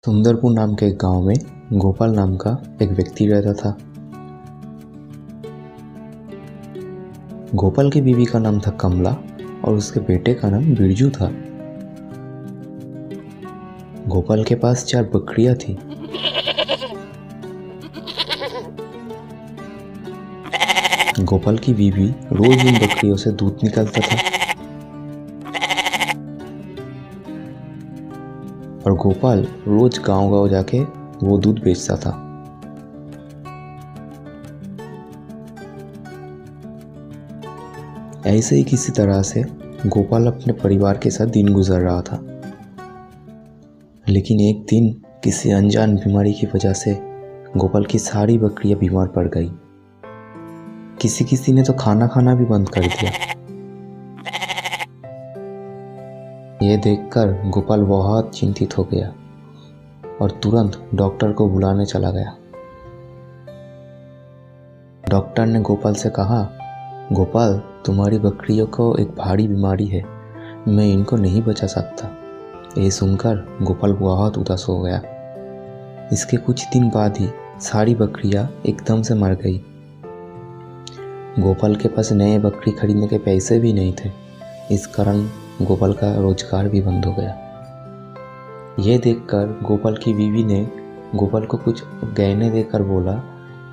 सुंदरपुर नाम के एक गांव में गोपाल नाम का एक व्यक्ति रहता था। गोपाल की बीवी का नाम था कमला और उसके बेटे का नाम बिरजू था। गोपाल के पास 4 बकरियां थी। गोपाल की बीवी रोज उन बकरियों से दूध निकालता था और गोपाल रोज गांव-गांव जाके वो दूध बेचता था। ऐसे ही किसी तरह से गोपाल अपने परिवार के साथ दिन गुजार रहा था। लेकिन एक दिन किसी अनजान बीमारी की वजह से गोपाल की सारी बकरियां बीमार पड़ गई। किसी ने तो खाना खाना भी बंद कर दिया। ये देखकर गोपाल बहुत चिंतित हो गया और तुरंत डॉक्टर को बुलाने चला गया। डॉक्टर ने गोपाल से कहा, गोपाल, तुम्हारी बकरियों को एक भारी बीमारी है, मैं इनको नहीं बचा सकता। ये सुनकर गोपाल बहुत उदास हो गया। इसके कुछ दिन बाद ही सारी बकरियां एकदम से मर गई। गोपाल के पास नए बकरी खरीदने के पैसे भी नहीं थे। इस कारण गोपाल का रोजगार भी बंद हो गया। यह देखकर गोपाल की बीवी ने गोपाल को कुछ गहने देकर बोला,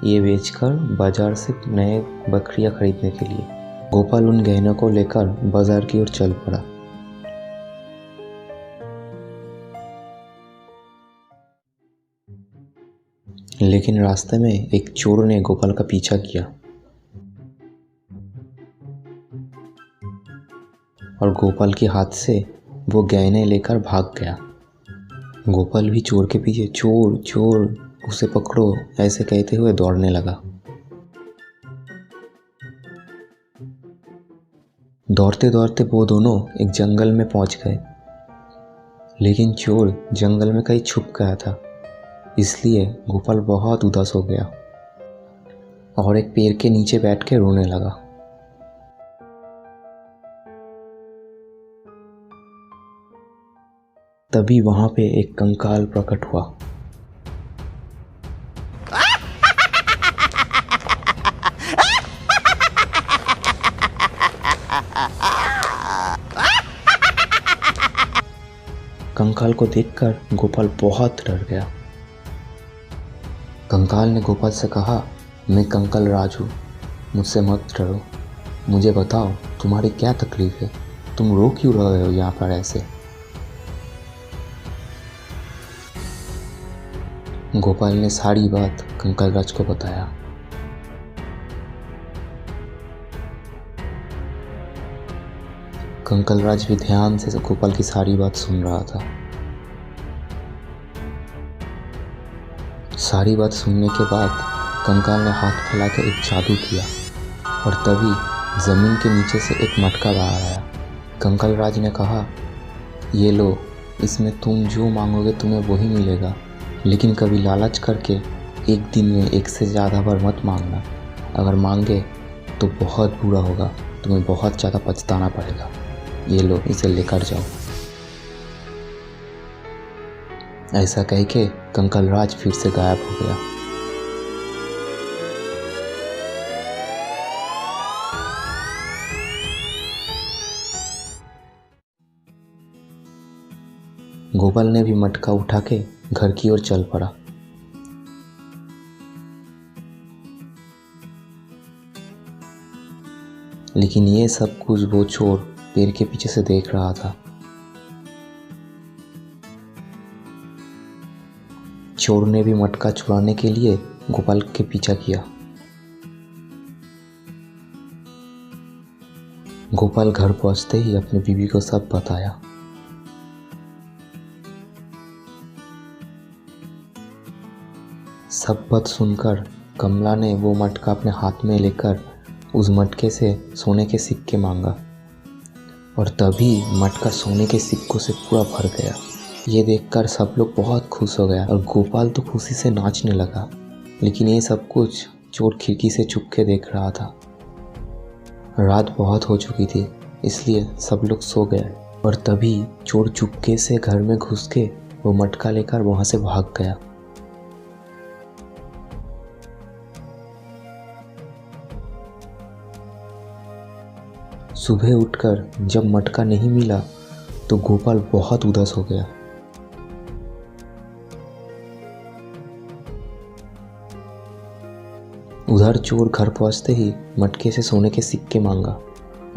ये बेचकर बाजार से नए बकरियां खरीदने के लिए। गोपाल उन गहनों को लेकर बाजार की ओर चल पड़ा। लेकिन रास्ते में एक चोर ने गोपाल का पीछा किया और गोपाल के हाथ से वो गहने लेकर भाग गया। गोपाल भी चोर के पीछे चोर चोर, उसे पकड़ो ऐसे कहते हुए दौड़ने लगा। दौड़ते दौड़ते वो दोनों एक जंगल में पहुंच गए। लेकिन चोर जंगल में कहीं छुप गया था, इसलिए गोपाल बहुत उदास हो गया और एक पेड़ के नीचे बैठ के रोने लगा। तभी वहां पे एक कंकाल प्रकट हुआ। कंकाल को देखकर गोपाल बहुत डर गया। कंकाल ने गोपाल से कहा, मैं कंकाल राज हूँ, मुझसे मत डरो। मुझे बताओ तुम्हारी क्या तकलीफ है, तुम रो क्यों रहे हो यहाँ पर ऐसे। गोपाल ने सारी बात कंकाल राज को बताया। कंकाल राज भी ध्यान से गोपाल की सारी बात सुन रहा था। सारी बात सुनने के बाद कंकाल ने हाथ फैला के एक जादू किया और तभी जमीन के नीचे से एक मटका बाहर आया। कंकाल राज ने कहा, ये लो, इसमें तुम जो मांगोगे तुम्हें वही मिलेगा, लेकिन कभी लालच करके एक दिन में एक से ज़्यादा बार मत मांगना। अगर मांगे तो बहुत बुरा होगा, तुम्हें बहुत ज़्यादा पछताना पड़ेगा। ये लो, इसे लेकर जाओ। ऐसा कह के कंकाल राज फिर से गायब हो गया। गोपाल ने भी मटका उठा के घर की ओर चल पड़ा। लेकिन ये सब कुछ वो चोर पेड़ के पीछे से देख रहा था। चोर ने भी मटका चुराने के लिए गोपाल के पीछा किया। गोपाल घर पहुंचते ही अपनी बीवी को सब बताया। सब बात सुनकर कमला ने वो मटका अपने हाथ में लेकर उस मटके से सोने के सिक्के मांगा और तभी मटका सोने के सिक्कों से पूरा भर गया। ये देखकर सब लोग बहुत खुश हो गए और गोपाल तो खुशी से नाचने लगा। लेकिन ये सब कुछ चोर खिड़की से छुप के देख रहा था। रात बहुत हो चुकी थी, इसलिए सब लोग सो गए और तभी चोर चुपके से घर में घुस के वो मटका लेकर वहां से भाग गया। सुबह उठकर जब मटका नहीं मिला तो गोपाल बहुत उदास हो गया। उधर चोर घर पहुंचते ही मटके से सोने के सिक्के मांगा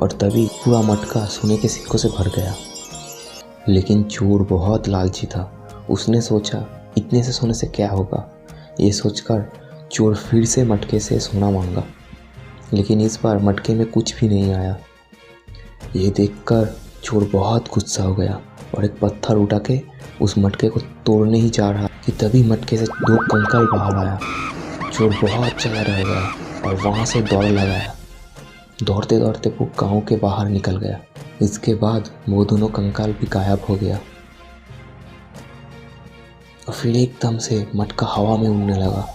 और तभी पूरा मटका सोने के सिक्कों से भर गया। लेकिन चोर बहुत लालची था। उसने सोचा इतने से सोने से क्या होगा। ये सोचकर चोर फिर से मटके से सोना मांगा, लेकिन इस बार मटके में कुछ भी नहीं आया। ये देखकर चोर बहुत गुस्सा हो गया और एक पत्थर उठा के उस मटके को तोड़ने ही जा रहा कि तभी मटके से 2 कंकाल बाहर आया। चोर बहुत चला रह गया और वहाँ से दौड़ लगाया। दौड़ते दौड़ते वो गांव के बाहर निकल गया। इसके बाद वो दोनों कंकाल भी गायब हो गया और फिर एकदम से मटका हवा में उड़ने लगा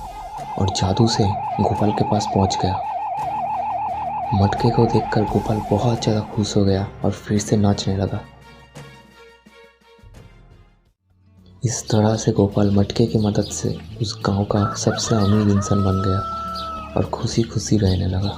और जादू से गोपाल के पास पहुंच गया। मटके को देखकर गोपाल बहुत ज़्यादा खुश हो गया और फिर से नाचने लगा। इस तरह से गोपाल मटके की मदद से उस गांव का सबसे अमीर इंसान बन गया और खुशी खुशी रहने लगा।